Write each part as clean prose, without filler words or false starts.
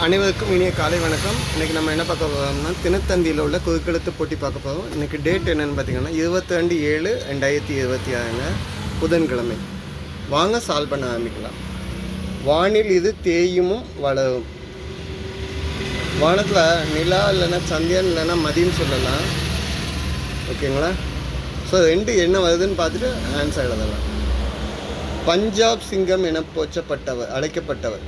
அனைவருக்கும் இனிய காலை வணக்கம். இன்றைக்கி நம்ம என்ன பார்க்க போகிறோம்னா தினத்தந்தியில் உள்ள குறுக்கெழுத்து போட்டி பார்க்க போகிறோம். இன்றைக்கி டேட் என்னென்னு பார்த்தீங்கன்னா 22/7/2026 புதன்கிழமை. வாங்க சால்வ் பண்ண ஆரம்பிக்கலாம். வானில் இது தேயுமும் வளரும். வானத்தில் நிலா இல்லைன்னா சந்தியன் இல்லைன்னா மதின்னு சொல்லலாம். ஓகேங்களா? ஸோ ரெண்டு என்ன வருதுன்னு பார்த்துட்டு ஆன்சர் எழுதலாம். பஞ்சாப் சிங்கம் என அழைக்கப்பட்டவர்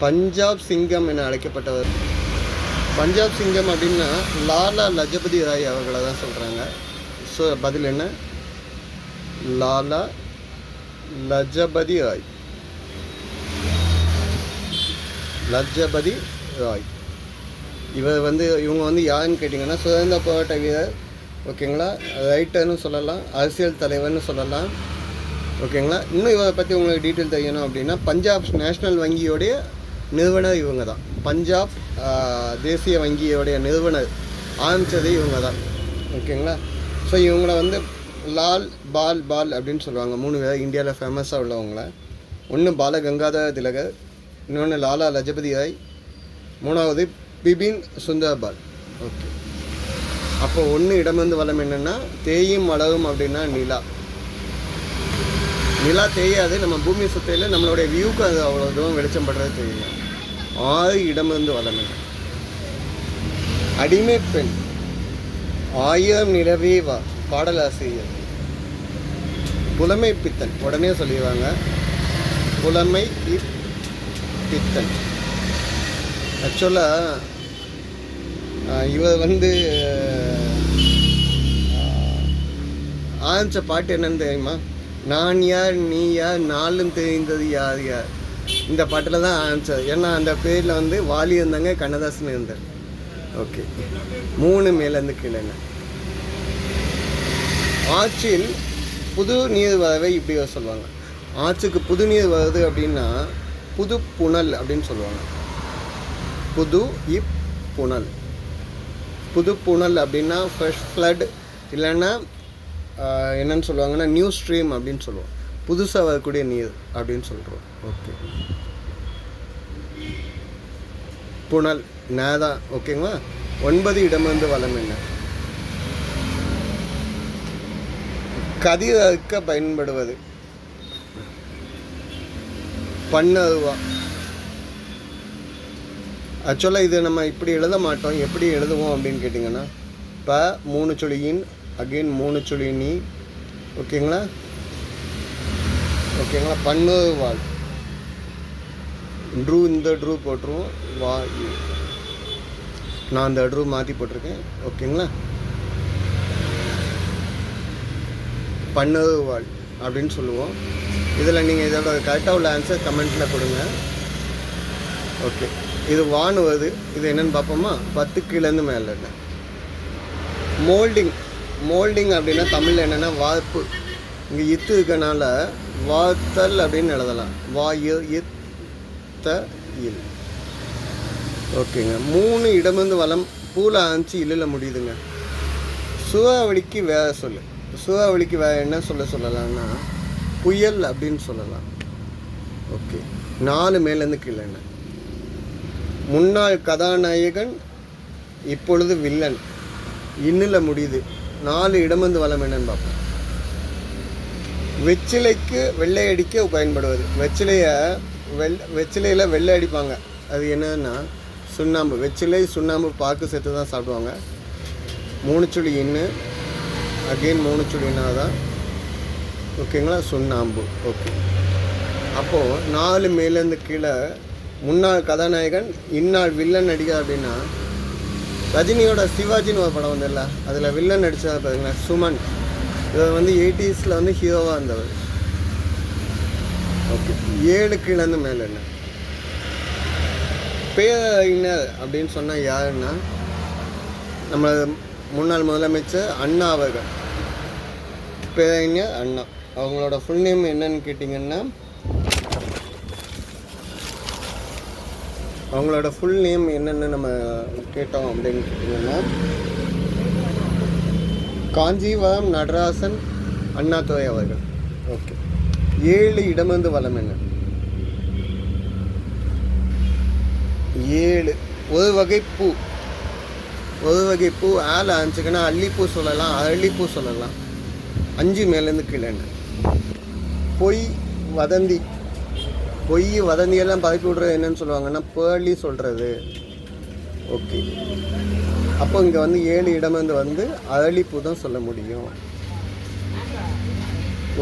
பஞ்சாப் சிங்கம் என அழைக்கப்பட்டவர். பஞ்சாப் சிங்கம் அப்படின்னா லாலா லஜபதி ராய் அவர்களை தான் சொல்கிறாங்க. ஸோ பதில் என்ன? லாலா லஜபதி ராய். இவங்க வந்து யாருன்னு கேட்டிங்கன்னா சுதந்திர போராட்ட வீரர். ஓகேங்களா? ரைட்டர்னு சொல்லலாம், அரசியல் தலைவர்னு சொல்லலாம். ஓகேங்களா? இன்னும் இவரை பற்றி உங்களுக்கு டீட்டெயில் தெரியணும் அப்படின்னா பஞ்சாப் நேஷ்னல் வங்கியோடைய நிறுவனர் இவங்க தான். பஞ்சாப் தேசிய வங்கியோடைய நிறுவனர் ஆரம்பித்தது இவங்க தான். ஓகேங்களா? ஸோ இவங்கள வந்து லால் பால் அப்படின்னு சொல்லுவாங்க. 3 பேர் இந்தியாவில் ஃபேமஸாக உள்ளவங்கள. ஒன்று பால கங்காதர திலகர், இன்னொன்று லாலா லஜபதி ராய், 3வது பிபின் சுந்தர்பால். ஓகே, அப்போ ஒன்று இடமிருந்து வளம் என்னென்னா தேயும் வளரும் அப்படின்னா நிலா தேயாது. நம்ம பூமி சுத்தையில் நம்மளுடைய வியூக்கு அது அவ்வளோ தூரம் வெளிச்சம் படுறது தெரியும். 6 இடமிருந்து வளம் என்ன? அடிமை பெண், 1000 நிலவே வா பாடலாசிரியர், புலமை பித்தன். உடனே சொல்லிடுவாங்க புலமை பித்தன். ஆக்சுவலாக இவர் வந்து ஆரம்பித்த பாட்டு என்னன்னு தெரியுமா? நான் யார் நீ யார் நாளும் தெரிந்தது யார் யார். இந்த பாட்டில் தான் ஆரம்பித்தது. ஏன்னா அந்த பேரில் வந்து வாலி இருந்தாங்க, கண்ணதாசன் இருந்தார். ஓகே, 3 மேலேருந்து கீழேங்க. ஆற்றில் புது நீர் வரவை இப்படி சொல்லுவாங்க. ஆற்றுக்கு புது நீர் வருது அப்படின்னா புது புனல் அப்படின்னு சொல்லுவாங்க. புது புனல் அப்படின்னா ஃப்ரெஷ் ஃப்ளட், இல்லைன்னா என்னன்னு சொல்லுவாங்கன்னா நியூ ஸ்ட்ரீம் அப்படின்னு சொல்லுவோம். புதுசாக வரக்கூடிய நீர் அப்படின்னு சொல்கிறோம். ஓகே, புனல் நேதா. ஓகேங்களா? 9 இடமிருந்து வளம் என்ன? கதிர் அறுக்க பயன்படுவது பண்ணருவா. ஆக்சுவலாக இது நம்ம இப்படி எழுத மாட்டோம். எப்படி எழுதுவோம் அப்படின்னு கேட்டிங்கன்னா இப்போ 3 சுழியின் அகெயின் 3 சுழி நீ. ஓகேங்களா? பண்ணருவாள். இந்த ட்ரூ போட்டுருவோம். நான் அந்த ட்ரூ மாற்றி போட்டிருக்கேன். ஓகேங்களா? பண்ணருவாள் அப்படின்னு சொல்லுவோம். இதில் நீங்கள் இதோட கரெக்டாக உள்ள ஆன்சர் கமெண்ட்டில் கொடுங்க. ஓகே, இது வான் வருது. இது என்னென்னு பார்ப்போமா? 10 கீழேருந்து மேலே என்ன? மோல்டிங் அப்படின்னா தமிழில் என்னென்னா வார்ப்பு. இங்கே இத்து இருக்கனால வார்த்தல் அப்படின்னு எழுதலாம். இல். ஓகேங்க. 3 இடமிருந்து வளம் பூல ஆரம்பிச்சு இல்லையில் முடியுதுங்க. சூறாவளிக்கு வேற சொல்லு. சூறாவளிக்கு வேறு என்ன சொல்லலாம்னா புயல் அப்படின்னு சொல்லலாம். ஓகே, 4 மேலேருந்து கீழே என்ன? முன்னாள் கதாநாயகன் இப்பொழுது வில்லன், இன்னில் முடியுது. 4 இடமிருந்து வளம் என்னன்னு பார்ப்போம். வெற்றிலைக்கு வெள்ளை அடிக்க பயன்படுவது. வெற்றிலையில் வெள்ளை அடிப்பாங்க. அது என்னன்னா சுண்ணாம்பு. வெற்றிலை சுண்ணாம்பு பாக்கு சேர்த்து தான் சாப்பிடுவாங்க. 3 சுழி இன்னு அகெயின் 3 சுழி இன்னா தான். ஓகேங்களா? சுண்ணாம்பு. ஓகே, அப்போது 4 மேலேருந்து கீழே முன்னாள் கதாநாயகன் இந்நாள் வில்லன் நடிகர் அப்படின்னா ரஜினியோட சிவாஜின்னு ஒரு படம் வந்தில்ல, அதில் வில்லன் நடித்தா பாருங்களேன், சுமன். இவர் வந்து 80s வந்து ஹீரோவாக இருந்தவர். ஓகே, 7 கீழேருந்து மேலே என்ன? பேரறிஞர் அப்படின்னு சொன்னால் யாருன்னா நம்ம முன்னாள் முதலமைச்சர் அண்ணா அவர்கள். பேரறிஞர் அண்ணா. அவங்களோட ஃபுல் நேம் என்னன்னு கேட்டிங்கன்னா என்னென்னு நம்ம கேட்டோம் அப்படின்னு கேட்டிங்கன்னா காஞ்சிவரம் நடராசன் அண்ணாதுரை அவர்கள். ஓகே, 7 இடமிருந்து வளம் என்ன? 7 ஒரு வகை பூ. ஒரு வகை பூ ஆள் ஆரம்பிச்சுக்கன்னா அல்லிப்பூ சொல்லலாம், அரளிப்பூ சொல்லலாம். 5 மேலேருந்து கீழேன்னு. பொய் வதந்தி. பொய் வதந்தியெல்லாம் பரப்பி விட்றது என்னன்னு சொல்லுவாங்கன்னா பேர்லி சொல்கிறது. ஓகே, அப்போ இங்கே வந்து 7 இடமேருந்து வந்து அரளிப்பூ தான் சொல்ல முடியும்.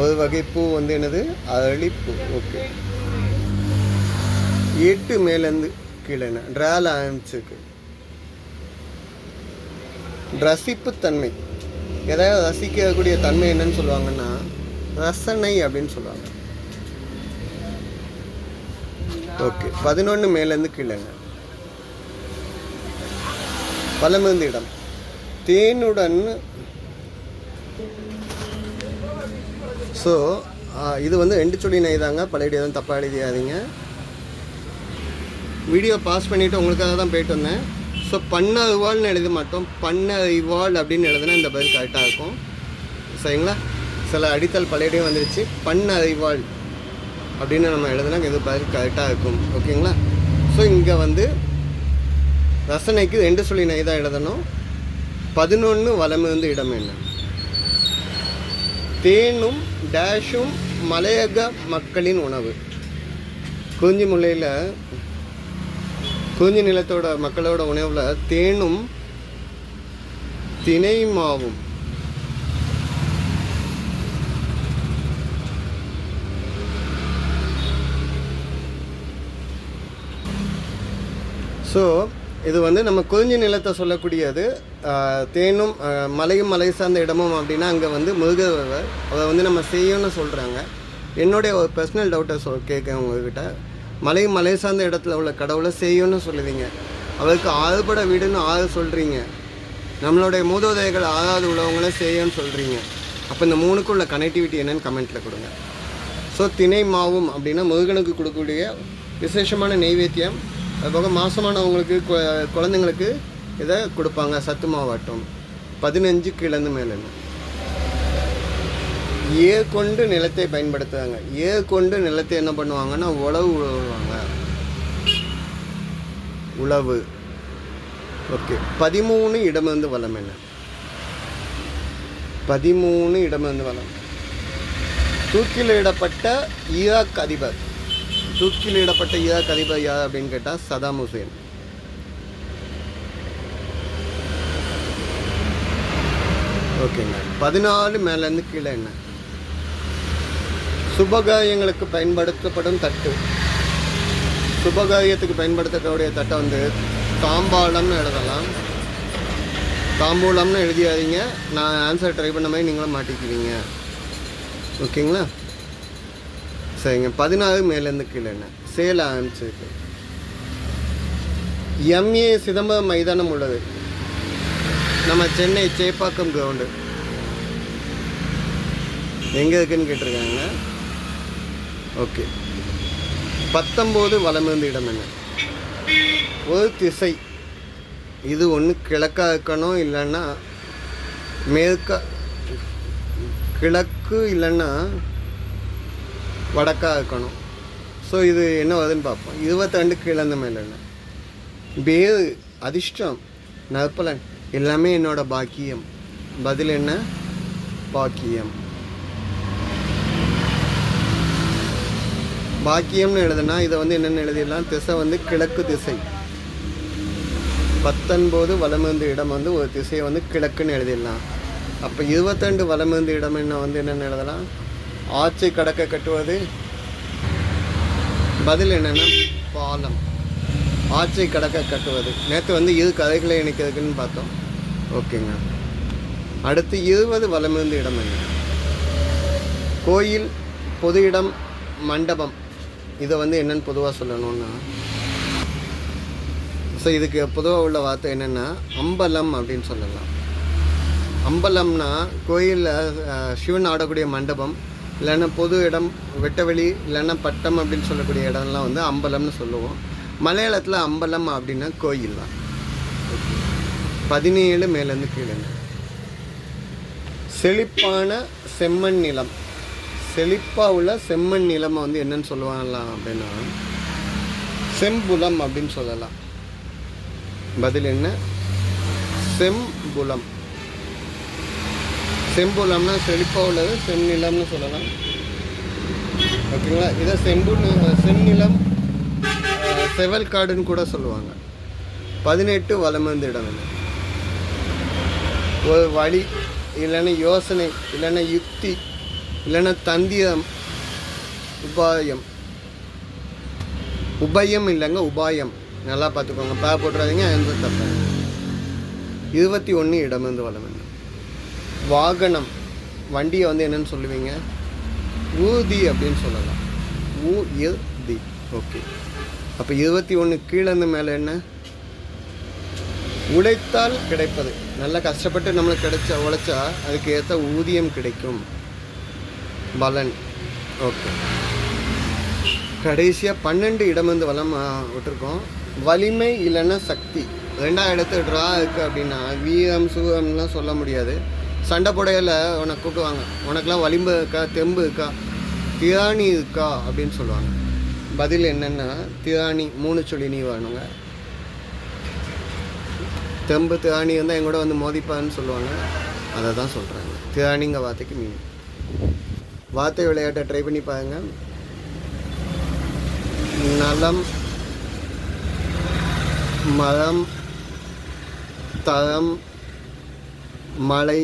ஒரு வகை பூ வந்து என்னது? அரளிப்பூ. ஓகே, 8 மேலேருந்து கீழேன்னு ட்ரால் ஆரம்பிச்சிருக்கு. ரசிப்புத்தன்மை. எதாவது ரசிக்கக்கூடிய தன்மை என்னன்னு சொல்லுவாங்கன்னா ரசனை அப்படின்னு சொல்லுவாங்க. ஓகே, 11 மேலேருந்து கீழேங்க. வலமிருந்து இடம். தேனுடன். ஸோ இது வந்து 2 சொல்லி நெய்தாங்க. பழைய எதுவும் தப்பாக எழுதியாதீங்க. வீடியோ பாஸ் பண்ணிவிட்டு உங்களுக்காக தான் போயிட்டு வந்தேன். ஸோ பண்ணறிவாள்னு எழுத மாட்டோம், பண்ணறிவாள் அப்படின்னு எழுதுனா இந்த பதில் கரெக்டாக இருக்கும். சரிங்களா? சில அடித்தல் பழையடையும் வந்துருச்சு. பண்ணறிவாள் அப்படின்னு நம்ம எழுதுனா இது பதில் கரெக்டாக இருக்கும். ஓகேங்களா? ஸோ இங்கே வந்து ரசனைக்கு 2 சொல்லி நெய் தான் எழுதணும். 11 வலமிருந்து இடம் என்ன? தேனும் டேஷும் மலையக மக்களின் உணவு. குறிஞ்சி முல்லையில் குறிஞ்சி நிலத்தோட மக்களோட உணவில் தேனும் தினை மாவும். ஸோ இது வந்து நம்ம குறிஞ்சி நிலத்தை சொல்லக்கூடியது. தேனும் மலையும் மலை சார்ந்த இடமும் அப்படின்னா அங்கே வந்து முருகர் அதை வந்து நம்ம செய்யணும்னு சொல்கிறாங்க. என்னுடைய ஒரு பர்சனல் டவுட்டை கேட்க உங்ககிட்ட. மலையும் மலை சார்ந்த இடத்துல உள்ள கடவுளை செய்யணும்னு சொல்லுவீங்க, அவருக்கு 6 பட வீடுன்னு 6 சொல்கிறீங்க. நம்மளுடைய மூதோதைகள் 6வது உள்ளவங்களே செய்யணும்னு சொல்கிறீங்க. அப்போ இந்த 3க்குள்ள கனெக்டிவிட்டி என்னன்னு கமெண்ட்டில் கொடுங்க. ஸோ தினை மாவும் அப்படின்னா முருகனுக்கு கொடுக்கக்கூடிய விசேஷமான நெய்வேத்தியம். அதுபோக மாசமானவங்களுக்கு குழந்தைங்களுக்கு இதை கொடுப்பாங்க, சத்து மாவாட்டம். 15 கிழந்து மேலே. கொண்டு நிலத்தை பயன்படுத்துவாங்க. கொண்டு நிலத்தை என்ன பண்ணுவாங்கன்னா உழுவாங்க. உழவு. ஓகே, 13 இடமிருந்து வளம் என்ன? 13 இடமிருந்து வளம். தூக்கிலிடப்பட்ட ஈராக் அதிபர். தூக்கிலிடப்பட்ட ஈராக் அதிபர் யார் அப்படின்னு கேட்டால் சதாம் ஹுசேன். ஓகேங்க. 14 மேலேருந்து கீழே என்ன? சுபகாரியங்களுக்கு பயன்படுத்தப்படும் தட்டு. சுபகாரியத்துக்கு பயன்படுத்தக்கூடிய தட்டை வந்து தாம்பாளம்னு எழுதலாம். தாம்பூலம்னு எழுதியாதீங்க. நான் ஆன்சர் ட்ரை பண்ண மாதிரி நீங்களும் மாட்டிக்குவீங்க. ஓகேங்களா? சரிங்க. 16 மேலேருந்து கீழே என்ன? சேல் ஆரம்பிச்சிருக்கு. எம்ஏ சிதம்பரம் மைதானம் உள்ளது. நம்ம சென்னை சேப்பாக்கம் கிரவுண்டு எங்கே இருக்குன்னு கேட்டிருக்காங்க. ஓகே. 19 வலமிருந்து இடம் என்ன? ஒரு திசை. இது ஒன்று கிழக்காக இருக்கணும், இல்லைன்னா மேற்கா. கிழக்கு இல்லைன்னா வடக்காக இருக்கணும். ஸோ இது என்ன வருதுன்னு பார்ப்போம். 22 கிழந்த மேலே என்ன? பேரு, அதிர்ஷ்டம், நற்பலன், எல்லாமே என்னோட பாக்கியம். பதில் என்ன? பாக்கியம். பாக்கியம்னு எழுதுனா இதை வந்து என்னென்னு எழுதிடலாம். திசை வந்து கிழக்கு திசை. 19 வலமிருந்து இடம் வந்து ஒரு திசையை வந்து கிழக்குன்னு எழுதிடலாம். அப்போ 22 வலமிருந்து இடம் என்ன வந்து என்னென்னு எழுதலாம்? ஆட்சி கடக்க கட்டுவது. பதில் என்னென்னா பாலம். ஆட்சி கடக்க கட்டுவது. நேற்று வந்து இரு கதைகளை இணைக்கிறதுக்குன்னு பார்த்தோம். ஓகேங்க. அடுத்து 20 வலமிருந்து இடம் என்ன? கோயில், பொது இடம், மண்டபம். இதை வந்து என்னென்னு பொதுவாக சொல்லணும்னா, ஸோ இதுக்கு பொதுவாக உள்ள வார்த்தை என்னென்னா அம்பலம் அப்படின்னு சொல்லலாம். அம்பலம்னா கோயிலில் சிவன் ஆடக்கூடிய மண்டபம், இல்லைன்னா பொது இடம், வெட்டவெளி, இல்லைன்னா பட்டம் அப்படின்னு சொல்லக்கூடிய இடம்லாம் வந்து அம்பலம்னு சொல்லுவோம். மலையாளத்தில் அம்பலம் அப்படின்னா கோயில் தான். 17 மேலேருந்து கீழே. செழிப்பான செம்மண் நிலம். செழிப்பாக உள்ள செம்மண் நிலமை வந்து என்னன்னு சொல்லுவாங்கலாம் அப்படின்னா செம்புலம் அப்படின்னு சொல்லலாம். பதில் என்ன? செம்புலம். செம்புலம்னா செழிப்பாக உள்ளது, செந்நிலம்னு சொல்லலாம். ஓகேங்களா? இதை செந்நிலம், செவல் காடுன்னு கூட சொல்லுவாங்க. 18 வலமந்து இடம் என்ன? ஒரு வழி, இல்லைன்னா யோசனை, இல்லைன்னா யுக்தி, இல்லைன்னா தந்திரம், உபாயம். உபயம் இல்லைங்க, உபாயம். நல்லா பார்த்துக்கோங்க, போட்டுறாதீங்க. ஆன்சர் தப்பு. 21 இடமந்து வலம் என்ன? வாகனம், வண்டியை வந்து என்னன்னு சொல்லுவீங்க? ஊதி அப்படின்னு சொல்லலாம். ஊதி. ஓகே. அப்போ 21 கீழேருந்து மேலே என்ன? உழைத்தால் கிடைப்பது. நல்லா கஷ்டப்பட்டு நம்மளுக்கு உழைச்சா அதுக்கு ஏற்ற ஊதியம் கிடைக்கும், பலன். ஓகே. கடைசியாக 12 இடமந்து வலம் விட்டுருக்கோம். வலிமை இல்லைன்னா சக்தி. 2ஆம் இடத்து ட்ரா இருக்குது அப்படின்னா வீரம் சுகம்லாம் சொல்ல முடியாது. சண்டை போடையில் உனக்கு கூப்பிடுவாங்க, உனக்கெல்லாம் வலிம்பு இருக்கா, தெம்பு இருக்கா, திராணி இருக்கா அப்படின்னு சொல்லுவாங்க. பதில் என்னென்னா திராணி. 3 சொல்லி நீ வேணுங்க. தெம்பு திராணி வந்து எங்கூட வந்து மோதிப்பான்னு சொல்லுவாங்க, அதை தான் சொல்கிறாங்க. திராணிங்க வார்த்தைக்கு மீன். வார்த்தை விளையாட்டை ட்ரை பண்ணி பாருங்க. நலம், மரம், தரம், மலை,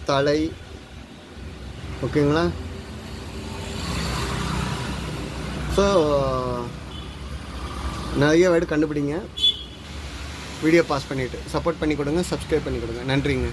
தலை. ஓகேங்களா? ஸோ நிறைய வேர்டு கண்டுபிடிங்க. வீடியோ பாஸ் பண்ணிவிட்டு சப்போர்ட் பண்ணி கொடுங்க, சப்ஸ்கிரைப் பண்ணி கொடுங்க. நன்றிங்க.